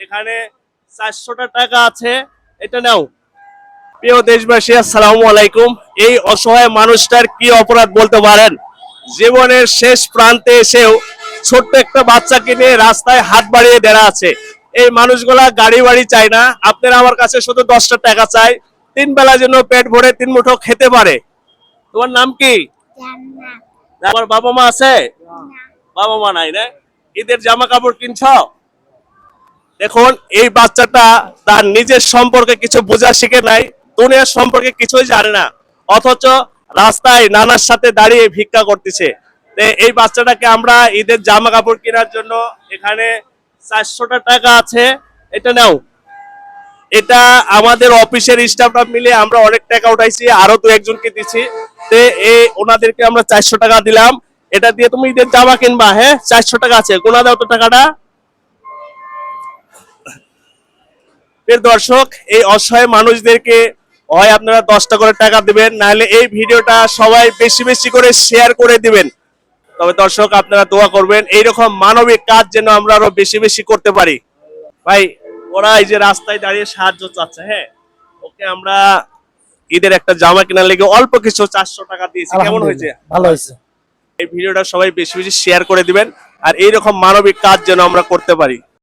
এখানে 400টা টাকা আছে, এটা নাও। প্রিয় দেশবাসী, আসসালামু আলাইকুম। এই অসহায় মানুষটার কি অপরাধ বলতে পারেন? জীবনের শেষ প্রান্তে এসেও ছোট্ট একটা বাচ্চাকে নিয়ে রাস্তায় হাত বাড়িয়ে দাঁড়া আছে। এই মানুষগুলা গাড়ি বাড়ি চায় না, আপনারা আমার কাছে শুধু 10টা টাকা চাই, 3 বেলা যেন পেট ভরে 3 মুঠো খেতে পারে। তোমার নাম কি? আমার বাবা মা আছে? বাবা মা নাই না? ঈদের জামা কাপড় কিনছ? দেখুন, এই বাচ্চাটা তার নিজের সম্পর্কে কিছু বোঝা শিখে নাই, দুনিয়ার সম্পর্কে কিছুই জানে না, অথচ রাস্তায় নানার সাথে দাঁড়িয়ে ভিক্ষা করতেছে। এই বাচ্চাটাকে আমরা ঈদের জামা কাপড় কেনার জন্য এখানে 400টা টাকা আছে, এটা নাও। এটা আমাদের অফিসের স্টাফরা মিলে আমরা অনেক টাকা উঠাইছি, আরো দু একজনকে দিচ্ছি। ওনাদেরকে আমরা 400 টাকা দিলাম। এটা দিয়ে তুমি ঈদের জামা কিনবা। হ্যাঁ, 400 টাকা আছে, গোনা দাও তো টাকাটা। দর্শক, এই অসহায় মানুষদেরকে হয় আপনারা 10টা করে টাকা দিবেন, নাহলে এই ভিডিওটা সবাই বেশি বেশি করে শেয়ার করে দিবেন। তবে দর্শক, আপনারা দোয়া করবেন এইরকম মানবিক কাজ যেন আমরা আরো বেশি বেশি করতে পারি। ভাই, ওরা এই যে রাস্তায় দাঁড়িয়ে সাহায্য চাচ্ছে, হ্যাঁ, ওকে আমরা ঈদের একটা জামা কেনার লেগে অল্প কিছু 400 টাকা দিয়েছি। কেমন হয়েছে? ভালো হয়েছে। এই ভিডিওটা সবাই বেশি বেশি শেয়ার করে দিবেন, আর এইরকম মানবিক কাজ যেন আমরা করতে পারি।